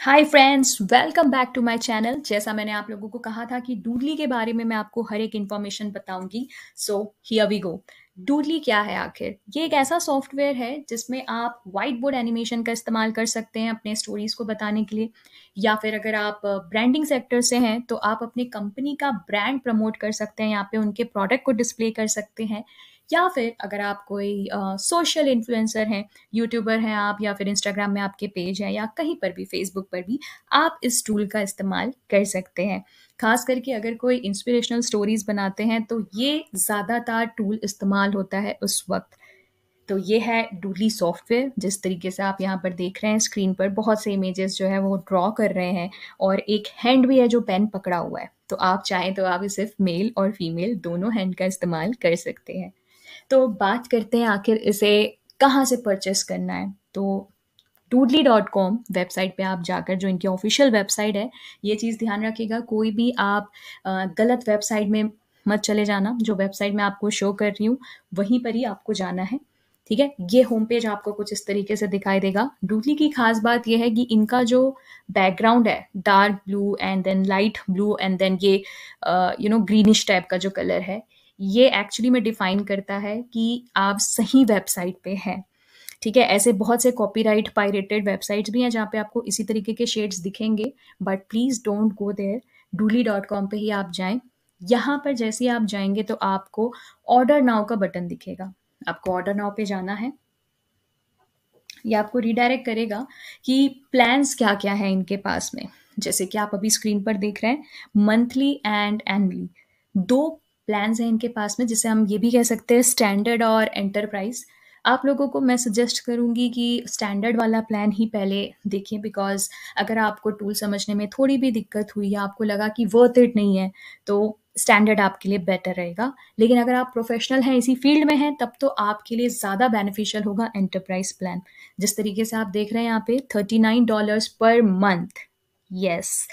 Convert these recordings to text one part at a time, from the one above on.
Hi friends, welcome back to my channel. जैसा मैंने आप लोगों को कहा था कि डूडली के बारे में मैं आपको हर एक इन्फॉर्मेशन बताऊंगी। So here we go. डूडली क्या है आखिर? ये एक ऐसा सॉफ्टवेयर है जिसमें आप वाइट बोर्ड एनिमेशन का इस्तेमाल कर सकते हैं अपने स्टोरीज को बताने के लिए, या फिर अगर आप ब्रांडिंग सेक्टर से हैं तो आप अपनी कंपनी का ब्रांड प्रमोट कर सकते हैं, यहाँ पे उनके प्रोडक्ट को डिस्प्ले कर सकते हैं। या फिर अगर आप कोई सोशल इन्फ्लुएंसर हैं, यूट्यूबर हैं आप, या फिर इंस्टाग्राम में आपके पेज है, या कहीं पर भी फेसबुक पर भी आप इस टूल का इस्तेमाल कर सकते हैं। खास करके अगर कोई इंस्पिरेशनल स्टोरीज बनाते हैं तो ये ज़्यादातर टूल इस्तेमाल होता है उस वक्त। तो ये है डूडली सॉफ्टवेयर। जिस तरीके से आप यहाँ पर देख रहे हैं स्क्रीन पर, बहुत से इमेजेस जो है वो ड्रॉ कर रहे हैं, और एक हैंड भी है जो पेन पकड़ा हुआ है। तो आप चाहें तो आप सिर्फ मेल और फीमेल दोनों हैंड का इस्तेमाल कर सकते हैं। तो बात करते हैं आखिर इसे कहाँ से परचेस करना है। तो doodly.com वेबसाइट पे आप जाकर, जो इनकी ऑफिशियल वेबसाइट है, ये चीज़ ध्यान रखिएगा, कोई भी आप गलत वेबसाइट में मत चले जाना। जो वेबसाइट मैं आपको शो कर रही हूँ वहीं पर ही आपको जाना है। ठीक है, ये होम पेज आपको कुछ इस तरीके से दिखाई देगा। डूडली की खास बात यह है कि इनका जो बैकग्राउंड है, dark blue and then light blue and then ये ग्रीनिश टाइप का जो कलर है, ये एक्चुअली में डिफाइन करता है कि आप सही वेबसाइट पे हैं। ठीक है, ऐसे बहुत से कॉपीराइट पायरेटेड वेबसाइट्स भी हैं जहाँ पे आपको इसी तरीके के शेड्स दिखेंगे, but please don't go there. डूली.com पे ही आप जाएं। यहाँ पर जैसे ही आप जाएंगे तो आपको ऑर्डर नाउ का बटन दिखेगा। आपको ऑर्डर नाउ पे जाना है। ये आपको रिडायरेक्ट करेगा कि प्लान्स क्या क्या है इनके पास में। जैसे कि आप अभी स्क्रीन पर देख रहे हैं, मंथली एंड एनुअली दो प्लान्स हैं इनके पास में, जिसे हम ये भी कह सकते हैं स्टैंडर्ड और एंटरप्राइज। आप लोगों को मैं सजेस्ट करूंगी कि स्टैंडर्ड वाला प्लान ही पहले देखिए, बिकॉज अगर आपको टूल समझने में थोड़ी भी दिक्कत हुई या आपको लगा कि वर्थ इट नहीं है, तो स्टैंडर्ड आपके लिए बेटर रहेगा। लेकिन अगर आप प्रोफेशनल हैं, इसी फील्ड में हैं, तब तो आपके लिए ज़्यादा बेनिफिशियल होगा एंटरप्राइज प्लान। जिस तरीके से आप देख रहे हैं यहाँ पे $39 पर मंथ। यस,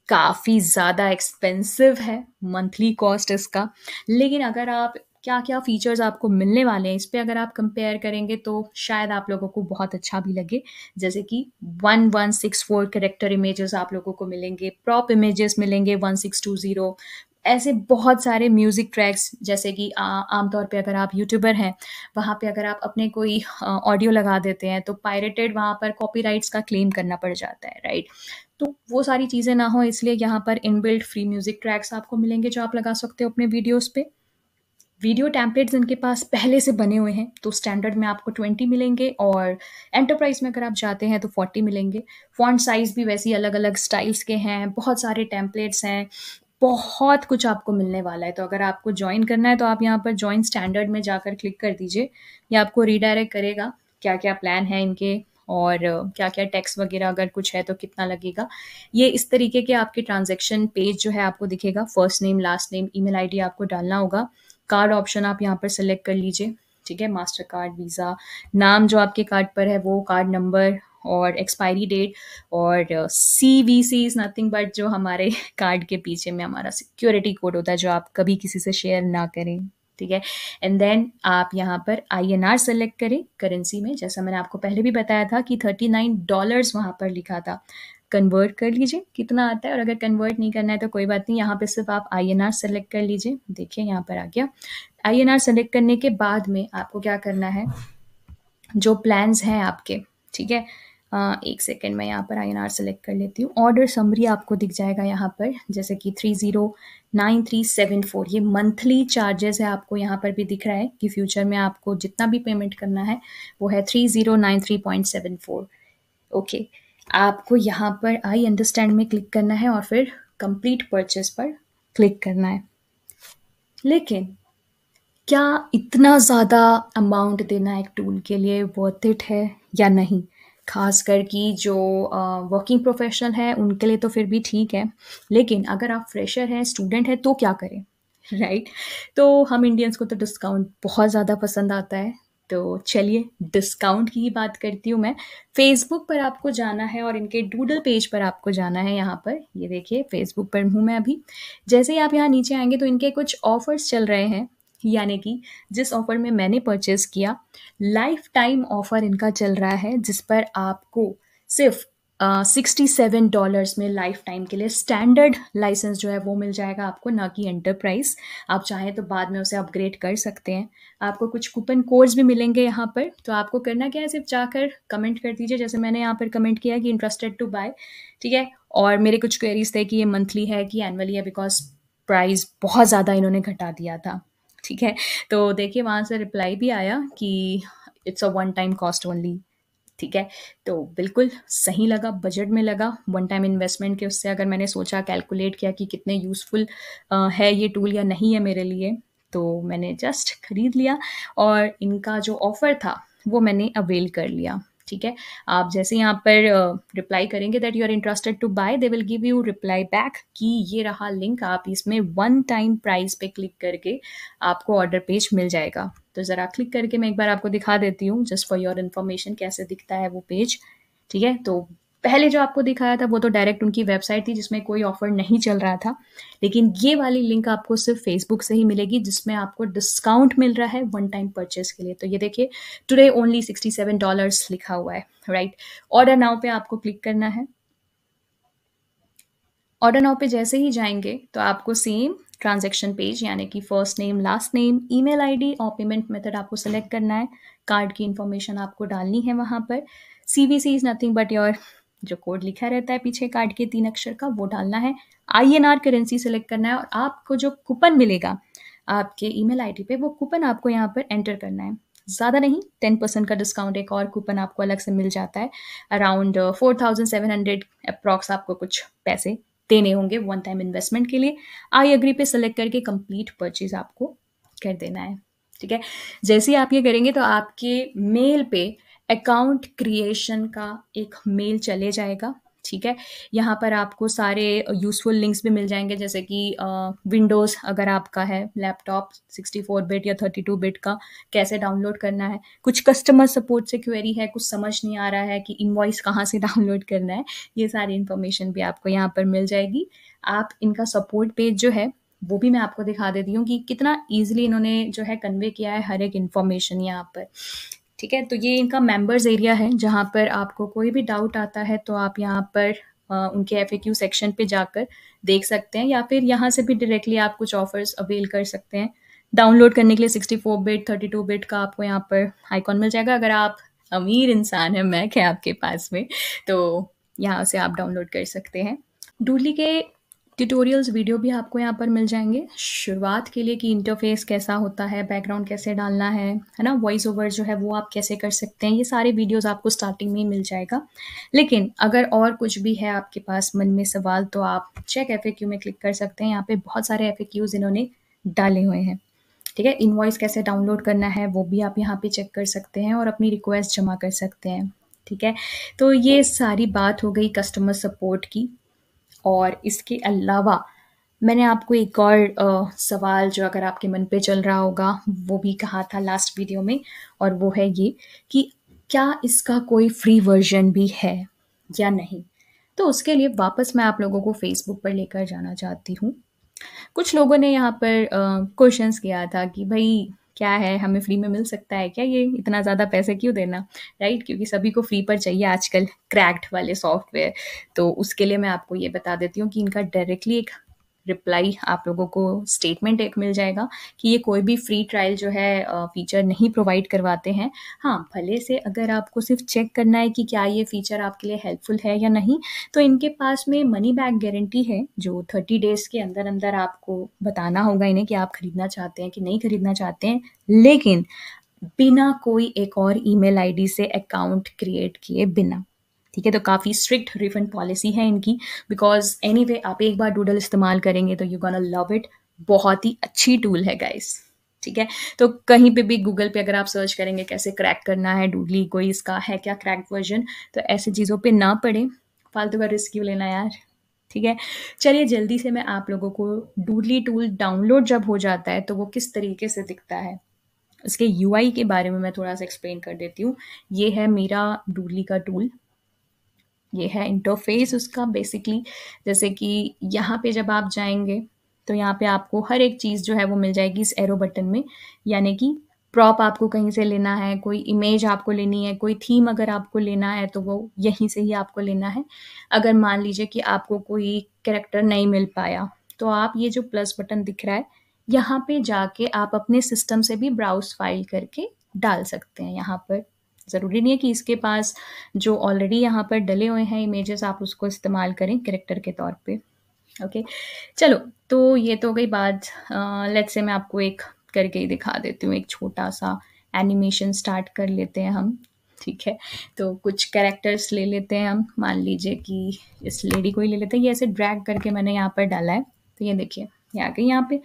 काफ़ी ज़्यादा एक्सपेंसिव है मंथली कॉस्ट इसका। लेकिन अगर आप क्या क्या फीचर्स आपको मिलने वाले हैं इस पे अगर आप कंपेयर करेंगे तो शायद आप लोगों को बहुत अच्छा भी लगे। जैसे कि 1164 करेक्टर इमेजेस आप लोगों को मिलेंगे, प्रॉप इमेजेस मिलेंगे 1620, ऐसे बहुत सारे म्यूज़िक ट्रैक्स। जैसे कि आमतौर पे अगर आप यूट्यूबर हैं, वहाँ पे अगर आप अपने कोई ऑडियो लगा देते हैं तो पायरेटेड वहाँ पर कॉपीराइट्स का क्लेम करना पड़ जाता है, राइट? तो वो सारी चीज़ें ना हो, इसलिए यहाँ पर इनबिल्ट फ्री म्यूज़िक ट्रैक्स आपको मिलेंगे जो आप लगा सकते हो अपने वीडियोस पे। वीडियो टेम्पलेट्स इनके पास पहले से बने हुए हैं, तो स्टैंडर्ड में आपको 20 मिलेंगे और एंटरप्राइज में अगर आप जाते हैं तो 40 मिलेंगे। फॉन्ट साइज़ भी वैसे ही अलग अलग स्टाइल्स के हैं, बहुत सारे टेम्पलेट्स हैं, बहुत कुछ आपको मिलने वाला है। तो अगर आपको ज्वाइन करना है तो आप यहाँ पर ज्वाइन स्टैंडर्ड में जाकर क्लिक कर दीजिए। ये आपको रीडायरेक्ट करेगा क्या क्या प्लान है इनके, और क्या क्या टैक्स वगैरह अगर कुछ है तो कितना लगेगा। ये इस तरीके के आपके ट्रांजैक्शन पेज जो है आपको दिखेगा। First name, last name, email ID आपको डालना होगा। कार्ड ऑप्शन आप यहाँ पर सेलेक्ट कर लीजिए। ठीक है, मास्टर कार्ड, वीज़ा, नाम जो आपके कार्ड पर है वो, कार्ड नंबर और एक्सपायरी डेट, और CVC इज़ नथिंग बट जो हमारे कार्ड के पीछे में हमारा सिक्योरिटी कोड होता है, जो आप कभी किसी से शेयर ना करें। ठीक है, एंड देन आप यहाँ पर INR सेलेक्ट करें करेंसी में। जैसा मैंने आपको पहले भी बताया था कि $39 वहाँ पर लिखा था। कन्वर्ट कर लीजिए कितना आता है, और अगर कन्वर्ट नहीं करना है तो कोई बात नहीं, यहाँ पे सिर्फ आप INR सेलेक्ट कर लीजिए। देखिए यहाँ पर आ गया। INR सेलेक्ट करने के बाद में आपको क्या करना है, जो प्लान्स हैं आपके, ठीक है, एक सेकेंड मैं यहाँ पर INR सेलेक्ट कर लेती हूँ। ऑर्डर समरी आपको दिख जाएगा यहाँ पर, जैसे कि 309374, ये मंथली चार्जेस है। आपको यहाँ पर भी दिख रहा है कि फ्यूचर में आपको जितना भी पेमेंट करना है वो है 3093.74। ओके, आपको यहाँ पर आई अंडरस्टैंड में क्लिक करना है और फिर कंप्लीट परचेस पर क्लिक करना है। लेकिन क्या इतना ज़्यादा अमाउंट देना एक टूल के लिए वर्थ इट है या नहीं? खासकर कि जो वर्किंग प्रोफेशनल है उनके लिए तो फिर भी ठीक है, लेकिन अगर आप फ्रेशर हैं, स्टूडेंट हैं, तो क्या करें? राइट? तो हम इंडियंस को तो डिस्काउंट बहुत ज़्यादा पसंद आता है। तो चलिए डिस्काउंट की ही बात करती हूँ मैं। फेसबुक पर आपको जाना है और इनके डूडल पेज पर आपको जाना है। यहाँ पर ये देखिए, फेसबुक पर हूँ मैं अभी। जैसे ही आप यहाँ नीचे आएंगे तो इनके कुछ ऑफर्स चल रहे हैं, यानी कि जिस ऑफर में मैंने परचेस किया, लाइफ टाइम ऑफर इनका चल रहा है, जिस पर आपको सिर्फ $67 में लाइफ टाइम के लिए स्टैंडर्ड लाइसेंस जो है वो मिल जाएगा आपको, ना कि एंटरप्राइज। आप चाहें तो बाद में उसे अपग्रेड कर सकते हैं। आपको कुछ कूपन कोड्स भी मिलेंगे यहाँ पर, तो आपको करना क्या है, सिर्फ जाकर कमेंट कर दीजिए, जैसे मैंने यहाँ पर कमेंट किया कि इंटरेस्टेड टू बाय, ठीक है। और मेरे कुछ क्वेरीज थे कि ये मंथली है कि एनुअली है, बिकॉज प्राइस बहुत ज़्यादा इन्होंने घटा दिया था, ठीक है। तो देखिए वहाँ से रिप्लाई भी आया कि it's a one time cost only, ठीक है। तो बिल्कुल सही लगा, बजट में लगा, वन टाइम इन्वेस्टमेंट के उससे अगर मैंने सोचा, कैलकुलेट किया कि कितने यूज़फुल है ये टूल या नहीं है मेरे लिए, तो मैंने जस्ट खरीद लिया और इनका जो ऑफ़र था वो मैंने अवेल कर लिया, ठीक है। आप जैसे यहाँ पर रिप्लाई करेंगे that you are interested to buy, they will give you reply back कि ये रहा लिंक, आप इसमें वन टाइम प्राइस पे क्लिक करके आपको ऑर्डर पेज मिल जाएगा। तो ज़रा क्लिक करके मैं एक बार आपको दिखा देती हूँ, जस्ट फॉर योर इन्फॉर्मेशन, कैसे दिखता है वो पेज, ठीक है। तो पहले जो आपको दिखाया था वो तो डायरेक्ट उनकी वेबसाइट थी जिसमें कोई ऑफर नहीं चल रहा था, लेकिन ये वाली लिंक आपको सिर्फ फेसबुक से ही मिलेगी जिसमें आपको डिस्काउंट मिल रहा है वन टाइम परचेज के लिए। तो ये देखिए, टुडे ओनली $67 लिखा हुआ है, राइट। ऑर्डर नाउ पे आपको क्लिक करना है। ऑर्डर नाउ पे जैसे ही जाएंगे तो आपको सेम ट्रांजैक्शन पेज, यानी कि first name, last name, email ID और पेमेंट मेथड आपको सेलेक्ट करना है। कार्ड की इन्फॉर्मेशन आपको डालनी है वहाँ पर। CVC is nothing but your जो कोड लिखा रहता है पीछे कार्ड के 3 अक्षर का, वो डालना है। INR करेंसी सेलेक्ट करना है और आपको जो कूपन मिलेगा आपके ईमेल आईडी पे, वो कूपन आपको यहाँ पर एंटर करना है। ज़्यादा नहीं, 10% का डिस्काउंट एक और कूपन आपको अलग से मिल जाता है, अराउंड 4700 अप्रॉक्स आपको कुछ पैसे देने होंगे वन टाइम इन्वेस्टमेंट के लिए। आई एग्री पे सेलेक्ट करके कंप्लीट परचेज आपको कर देना है, ठीक है। जैसे ही आप ये करेंगे तो आपके मेल पे अकाउंट क्रिएशन का एक मेल चले जाएगा, ठीक है। यहाँ पर आपको सारे यूज़फुल लिंक्स भी मिल जाएंगे, जैसे कि विंडोज़ अगर आपका है लैपटॉप 64 बिट या 32 बिट का, कैसे डाउनलोड करना है। कुछ कस्टमर सपोर्ट से क्वेरी है, कुछ समझ नहीं आ रहा है कि इनवॉइस कहाँ से डाउनलोड करना है, ये सारी इन्फॉर्मेशन भी आपको यहाँ पर मिल जाएगी। आप इनका सपोर्ट पेज जो है वो भी मैं आपको दिखा देती हूँ कि कितना ईजिली इन्होंने जो है कन्वे किया है हर एक इन्फॉर्मेशन यहाँ पर, ठीक है। तो ये इनका मेंबर्स एरिया है, जहाँ पर आपको कोई भी डाउट आता है तो आप यहाँ पर उनके FAQ सेक्शन पे जाकर देख सकते हैं, या फिर यहाँ से भी डायरेक्टली आप कुछ ऑफर्स अवेल कर सकते हैं। डाउनलोड करने के लिए 64 बिट 32 बिट का आपको यहाँ पर आइकॉन मिल जाएगा। अगर आप अमीर इंसान हैं, मैक है आपके पास में, तो यहाँ से आप डाउनलोड कर सकते हैं। डूडली के ट्यूटोरियल्स वीडियो भी आपको यहाँ पर मिल जाएंगे, शुरुआत के लिए कि इंटरफेस कैसा होता है, बैकग्राउंड कैसे डालना है ना, वॉइस ओवर जो है वो आप कैसे कर सकते हैं, ये सारे वीडियोस आपको स्टार्टिंग में ही मिल जाएगा। लेकिन अगर और कुछ भी है आपके पास मन में सवाल, तो आप चेक FAQ में क्लिक कर सकते हैं। यहाँ पे बहुत सारे FAQs इन्होंने डाले हुए हैं, ठीक है। इनवॉइस कैसे डाउनलोड करना है वो भी आप यहाँ पे चेक कर सकते हैं और अपनी रिक्वेस्ट जमा कर सकते हैं, ठीक है। तो ये सारी बात हो गई कस्टमर सपोर्ट की। और इसके अलावा मैंने आपको एक और सवाल जो अगर आपके मन पे चल रहा होगा वो भी कहा था लास्ट वीडियो में, और वो है ये कि क्या इसका कोई फ्री वर्जन भी है या नहीं। तो उसके लिए वापस मैं आप लोगों को फेसबुक पर लेकर जाना चाहती हूँ। कुछ लोगों ने यहाँ पर क्वेश्चंस किया था कि भाई क्या है, हमें फ्री में मिल सकता है क्या, ये इतना ज़्यादा पैसे क्यों देना, राइट। क्योंकि सभी को फ्री पर चाहिए आजकल क्रैक्ड वाले सॉफ्टवेयर। तो उसके लिए मैं आपको ये बता देती हूँ कि इनका डायरेक्टली एक रिप्लाई आप लोगों को स्टेटमेंट एक मिल जाएगा कि ये कोई भी फ्री ट्रायल जो है फीचर नहीं प्रोवाइड करवाते हैं। हाँ, भले से अगर आपको सिर्फ चेक करना है कि क्या ये फीचर आपके लिए हेल्पफुल है या नहीं, तो इनके पास में मनी बैक गारंटी है, जो 30 डेज के अंदर अंदर आपको बताना होगा इन्हें कि आप खरीदना चाहते हैं कि नहीं खरीदना चाहते हैं, लेकिन बिना कोई एक और ईमेल आईडी से अकाउंट क्रिएट किए बिना, ठीक है। तो काफ़ी स्ट्रिक्ट रिफंड पॉलिसी है इनकी, बिकॉज एनीवे आप एक बार डूडल इस्तेमाल करेंगे तो यू गोना लव इट। बहुत ही अच्छी टूल है गाइस, ठीक है। तो कहीं पे भी गूगल पे अगर आप सर्च करेंगे कैसे क्रैक करना है डूडली, कोई इसका है क्या क्रैक वर्जन, तो ऐसी चीज़ों पे ना पड़े, फालतू का रिस्क क्यों लेना यार, ठीक है। चलिए जल्दी से मैं आप लोगों को डूडली टूल डाउनलोड जब हो जाता है तो वो किस तरीके से दिखता है, उसके UI के बारे में मैं थोड़ा सा एक्सप्लेन कर देती हूँ। ये है मेरा डूडली का टूल, ये है इंटरफेस उसका बेसिकली। जैसे कि यहाँ पे जब आप जाएंगे तो यहाँ पे आपको हर एक चीज़ जो है वो मिल जाएगी इस एरो बटन में, यानी कि प्रॉप आपको कहीं से लेना है, कोई इमेज आपको लेनी है, कोई थीम अगर आपको लेना है तो वो यहीं से ही आपको लेना है। अगर मान लीजिए कि आपको कोई कैरेक्टर नहीं मिल पाया, तो आप ये जो प्लस बटन दिख रहा है, यहाँ पे जाके आप अपने सिस्टम से भी ब्राउज़ फाइल करके डाल सकते हैं यहाँ पर। ज़रूरी नहीं है कि इसके पास जो ऑलरेडी यहाँ पर डले हुए हैं इमेजेस आप उसको इस्तेमाल करें कैरेक्टर के तौर पे। ओके, चलो तो ये तो हो गई बात। लेट्स से मैं आपको एक करके ही दिखा देती हूँ, एक छोटा-सा एनिमेशन स्टार्ट कर लेते हैं हम, ठीक है? तो कुछ कैरेक्टर्स ले लेते हैं हम, मान लीजिए कि इस लेडी को ही ले लेते हैं, ये ऐसे ड्रैग करके मैंने यहाँ पर डाला है, तो ये देखिए, ये आ गई यहाँ पे।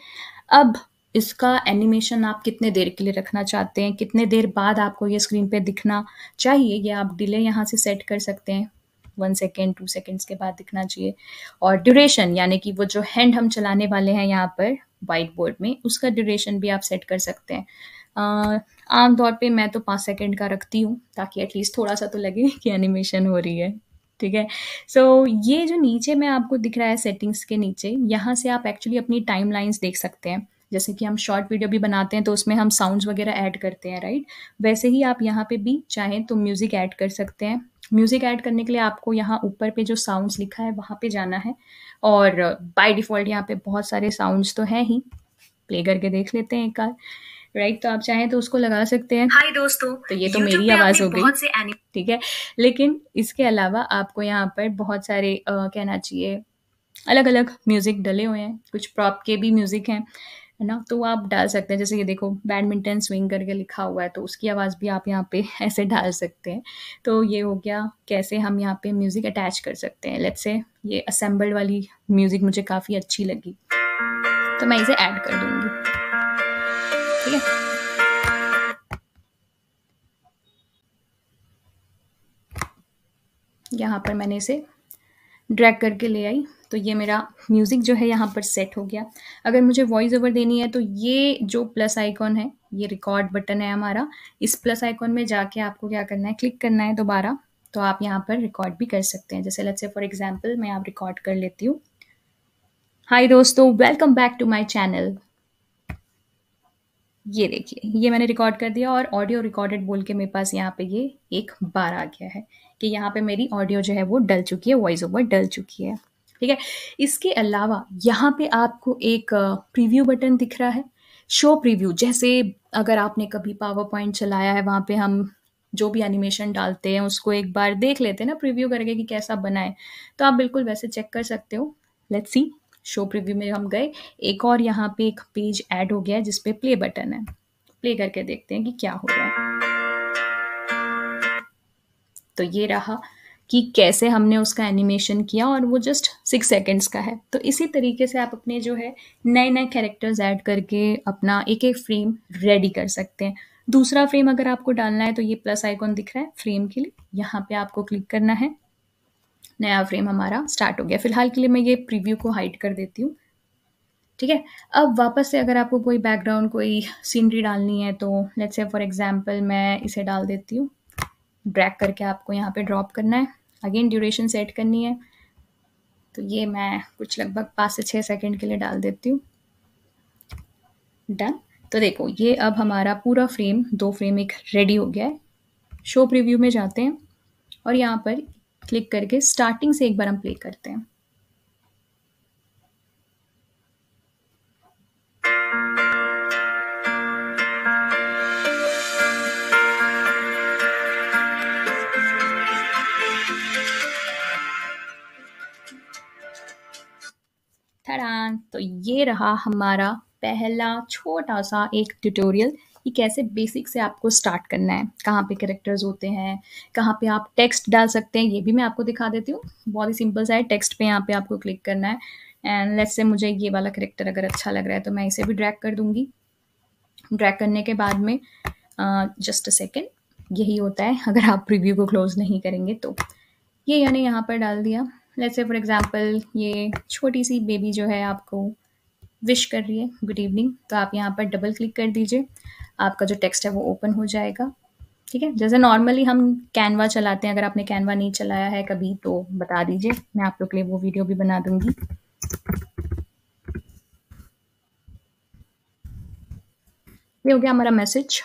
अब इसका एनिमेशन आप कितने देर के लिए रखना चाहते हैं, कितने देर बाद आपको ये स्क्रीन पे दिखना चाहिए, ये आप डिले यहाँ से सेट कर सकते हैं। 1 सेकंड, 2 सेकंड्स के बाद दिखना चाहिए। और ड्यूरेशन यानी कि वो जो हैंड हम चलाने वाले हैं यहाँ पर व्हाइट बोर्ड में, उसका ड्यूरेशन भी आप सेट कर सकते हैं। आम तौर पे मैं तो 5 सेकंड का रखती हूँ, ताकि एटलीस्ट थोड़ा-सा तो लगे कि एनिमेशन हो रही है, ठीक है? सो ये जो नीचे में आपको दिख रहा है सेटिंग्स के नीचे, यहाँ से आप एक्चुअली अपनी टाइमलाइन्स देख सकते हैं। जैसे कि हम शॉर्ट वीडियो भी बनाते हैं, तो उसमें हम साउंड्स वगैरह ऐड करते हैं, राइट? वैसे ही आप यहाँ पे भी चाहें तो म्यूज़िक ऐड कर सकते हैं। म्यूज़िक ऐड करने के लिए आपको यहाँ ऊपर पे जो साउंड्स लिखा है, वहाँ पे जाना है और बाय डिफ़ॉल्ट यहाँ पे बहुत सारे साउंड्स तो हैं ही। प्ले करके देख लेते हैं एक बार, राइट? तो आप चाहें तो उसको लगा सकते हैं। हाय दोस्तों, तो ये तो YouTube मेरी पे आवाज़ आपने हो गई, बहुत से एनि ठीक है? लेकिन इसके अलावा आपको यहाँ पर बहुत सारे कहना चाहिए अलग-अलग म्यूज़िक डले हुए हैं, कुछ प्रॉप के भी म्यूज़िक हैं, है ना? तो वो आप डाल सकते हैं, जैसे ये देखो बैडमिंटन स्विंग करके लिखा हुआ है, तो उसकी आवाज़ भी आप यहाँ पे ऐसे डाल सकते हैं। तो ये हो गया कैसे हम यहाँ पे म्यूज़िक अटैच कर सकते हैं। लेट्स से ये असेंबल्ड वाली म्यूज़िक मुझे काफ़ी अच्छी लगी, तो मैं इसे ऐड कर दूँगी, ठीक है? यहाँ पर मैंने इसे ड्रैग करके ले आई, तो ये मेरा म्यूज़िक जो है यहाँ पर सेट हो गया। अगर मुझे वॉइस ओवर देनी है तो ये जो प्लस आइकॉन है, ये रिकॉर्ड बटन है हमारा, इस प्लस आइकॉन में जाके आपको क्या करना है, क्लिक करना है दोबारा, तो आप यहाँ पर रिकॉर्ड भी कर सकते हैं। जैसे लेट्स से फॉर एग्ज़ाम्पल मैं यहाँ रिकॉर्ड कर लेती हूँ। हाय दोस्तों, welcome back to my channel. ये देखिए, ये मैंने रिकॉर्ड कर दिया और ऑडियो रिकॉर्डेड बोल के मेरे पास यहाँ पे ये एक बार आ गया है कि यहाँ पे मेरी ऑडियो जो है वो डल चुकी है, वॉइस ओवर डल चुकी है, ठीक है? इसके अलावा यहाँ पे आपको एक प्रीव्यू बटन दिख रहा है, शो प्रीव्यू। जैसे अगर आपने कभी पावर पॉइंट चलाया है, वहाँ पे हम जो भी एनिमेशन डालते हैं उसको एक बार देख लेते हैं ना प्रीव्यू करके कि कैसा बना है, तो आप बिल्कुल वैसे चेक कर सकते हो। लेट्स सी, शो प्रीव्यू में हम गए, एक और यहाँ पे एक पेज ऐड हो गया है जिस पे प्ले बटन है। प्ले करके देखते हैं कि क्या हो रहा है। तो ये रहा कि कैसे हमने उसका एनिमेशन किया और वो जस्ट 6 सेकंड्स का है। तो इसी तरीके से आप अपने जो है नए-नए कैरेक्टर्स ऐड करके अपना एक-एक फ्रेम रेडी कर सकते हैं। दूसरा फ्रेम अगर आपको डालना है तो ये प्लस आइकॉन दिख रहा है फ्रेम के लिए, यहाँ पे आपको क्लिक करना है। नया फ्रेम हमारा स्टार्ट हो गया। फिलहाल के लिए मैं ये प्रीव्यू को हाइड कर देती हूँ, ठीक है? अब वापस से अगर आपको कोई बैकग्राउंड, कोई सीनरी डालनी है तो लेट्स से फॉर एग्ज़ाम्पल मैं इसे डाल देती हूँ। ड्रैग करके आपको यहाँ पे ड्रॉप करना है। अगेन ड्यूरेशन सेट करनी है। तो ये मैं कुछ लगभग 5 से 6 सेकंड के लिए डाल देती हूँ। डन। तो देखो ये अब हमारा पूरा फ्रेम, 2 फ्रेम एक रेडी हो गया है। शो प्रीव्यू में जाते हैं और यहाँ पर क्लिक करके स्टार्टिंग से एक बार हम प्ले करते हैं। ठड़ान! तो ये रहा हमारा पहला छोटा-सा एक ट्यूटोरियल कि कैसे बेसिक से आपको स्टार्ट करना है। कहाँ पे कैरेक्टर्स होते हैं, कहाँ पे आप टेक्स्ट डाल सकते हैं, ये भी मैं आपको दिखा देती हूँ। बहुत ही सिंपल सा है, टेक्स्ट पे यहाँ पे आपको क्लिक करना है एंड लेट्स से मुझे ये वाला कैरेक्टर अगर अच्छा लग रहा है तो मैं इसे भी ड्रैग कर दूँगी। ड्रैग करने के बाद में जस्ट अ सेकंड, यही होता है अगर आप प्रीव्यू को क्लोज़ नहीं करेंगे तो। ये मैंने यहाँ पर डाल दिया। लेट्स से फॉर एग्ज़ाम्पल ये छोटी-सी बेबी जो है आपको विश कर रही है गुड इवनिंग, तो आप यहाँ पर डबल क्लिक कर दीजिए। आपका जो टेक्स्ट है वो ओपन हो जाएगा, ठीक है? जैसे नॉर्मली हम कैनवा चलाते हैं, अगर आपने कैनवा नहीं चलाया है कभी तो बता दीजिए, मैं आप लोग के लिए वो वीडियो भी बना दूँगी। ये हो गया हमारा मैसेज।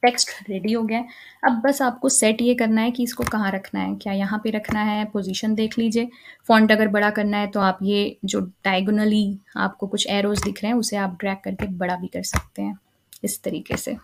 टेक्स्ट रेडी हो गया है। अब बस आपको सेट ये करना है कि इसको कहाँ रखना है, क्या यहाँ पे रखना है, पोजीशन देख लीजिए। फ़ॉन्ट अगर बड़ा करना है तो आप ये जो डायगोनली आपको कुछ एरोज़ दिख रहे हैं उसे आप ड्रैग करके बड़ा भी कर सकते हैं इस तरीके से,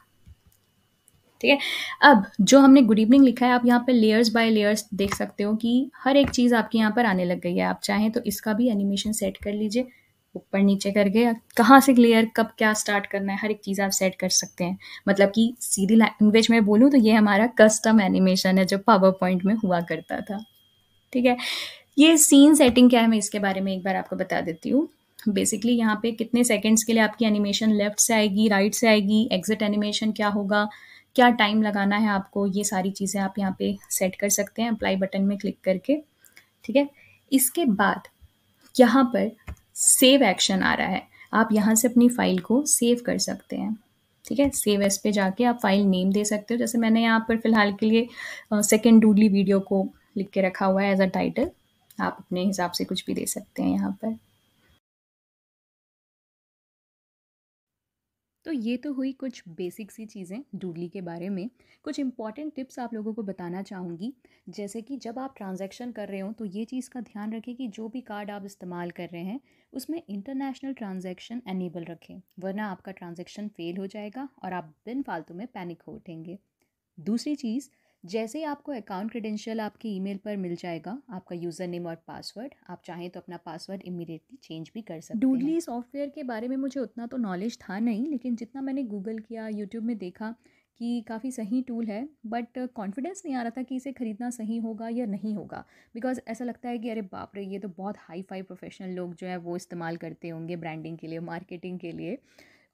ठीक है। अब जो हमने गुड इवनिंग लिखा है, आप यहाँ पे लेयर्स बाय लेयर्स देख सकते हो कि हर एक चीज़ आपके यहाँ पर आने लग गई है। आप चाहें तो इसका भी एनिमेशन सेट कर लीजिए, ऊपर नीचे करके कहाँ से लेयर कब क्या स्टार्ट करना है, हर एक चीज़ आप सेट कर सकते हैं। मतलब कि सीधी लैंग्वेज में बोलूँ तो ये हमारा कस्टम एनिमेशन है जो पावर पॉइंट में हुआ करता था, ठीक है। ये सीन सेटिंग क्या है, मैं इसके बारे में एक बार आपको बता देती हूँ। बेसिकली यहाँ पे कितने सेकंड्स के लिए आपकी एनिमेशन लेफ्ट से आएगी, राइट से आएगी, एग्जिट एनिमेशन क्या होगा, क्या टाइम लगाना है आपको, ये सारी चीज़ें आप यहाँ पे सेट कर सकते हैं अप्लाई बटन में क्लिक करके, ठीक है। इसके बाद यहाँ पर सेव एक्शन आ रहा है, आप यहाँ से अपनी फ़ाइल को सेव कर सकते हैं, ठीक है। सेव एस पे जाके आप फाइल नेम दे सकते हो, जैसे मैंने यहाँ पर फ़िलहाल के लिए सेकेंड डूडली वीडियो को लिख के रखा हुआ है एज अ टाइटल। आप अपने हिसाब से कुछ भी दे सकते हैं यहाँ पर। तो ये तो हुई कुछ बेसिक सी चीज़ें डूडली के बारे में। कुछ इंपॉर्टेंट टिप्स आप लोगों को बताना चाहूँगी, जैसे कि जब आप ट्रांजैक्शन कर रहे हो तो ये चीज़ का ध्यान रखें कि जो भी कार्ड आप इस्तेमाल कर रहे हैं उसमें इंटरनेशनल ट्रांजैक्शन एनेबल रखें, वरना आपका ट्रांजैक्शन फेल हो जाएगा और आप बिन फालतू में पैनिक हो उठेंगे। दूसरी चीज़, जैसे ही आपको अकाउंट क्रेडेंशियल आपके ईमेल पर मिल जाएगा, आपका यूज़र नेम और पासवर्ड, आप चाहें तो अपना पासवर्ड इमीडिएटली चेंज भी कर सकते हैं। डूडली सॉफ्टवेयर के बारे में मुझे उतना तो नॉलेज था नहीं, लेकिन जितना मैंने गूगल किया, यूट्यूब में देखा कि काफ़ी सही टूल है, बट कॉन्फिडेंस नहीं आ रहा था कि इसे ख़रीदना सही होगा या नहीं होगा। बिकॉज़ ऐसा लगता है कि अरे बाप रे, ये तो बहुत हाई फाई प्रोफेशनल लोग जो है वो इस्तेमाल करते होंगे ब्रांडिंग के लिए, मार्केटिंग के लिए।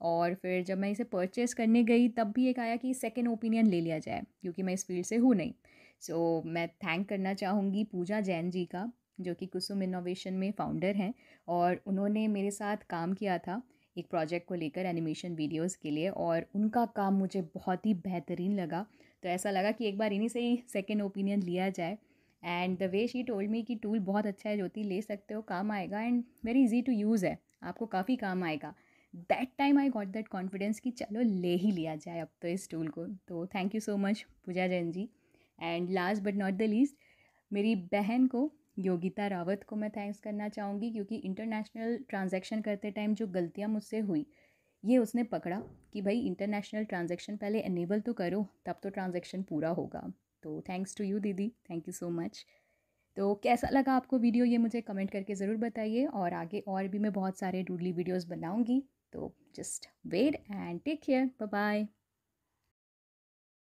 और फिर जब मैं इसे परचेज़ करने गई तब भी एक आया कि सेकंड ओपिनियन ले लिया जाए, क्योंकि मैं इस फील्ड से हूँ नहीं। सो मैं थैंक करना चाहूँगी पूजा जैन जी का, जो कि कुसुम इनोवेशन में फ़ाउंडर हैं, और उन्होंने मेरे साथ काम किया था एक प्रोजेक्ट को लेकर एनिमेशन वीडियोस के लिए, और उनका काम मुझे बहुत ही बेहतरीन लगा। तो ऐसा लगा कि एक बार इन्हीं से ही सेकंड ओपिनियन लिया जाए। And the way she told me कि टूल बहुत अच्छा है ज्योति, ले सकते हो, काम आएगा, and very easy to use है, आपको काफ़ी काम आएगा। That time I got that confidence कि चलो ले ही लिया जाए अब तो इस टूल को। तो thank you so much Pooja Jain ji. And last but not the least, मेरी बहन को, योगिता रावत को मैं थैंक्स करना चाहूँगी, क्योंकि इंटरनेशनल ट्रांजैक्शन करते टाइम जो गलतियाँ मुझसे हुई, ये उसने पकड़ा कि भाई इंटरनेशनल ट्रांजैक्शन पहले एनेबल तो करो, तब तो ट्रांजैक्शन पूरा होगा। तो थैंक्स टू यू दीदी, थैंक यू सो मच। तो कैसा लगा आपको वीडियो, ये मुझे कमेंट करके ज़रूर बताइए, और आगे और भी मैं बहुत सारे डूडली वीडियोस बनाऊंगी। तो just wait and take care, bye bye.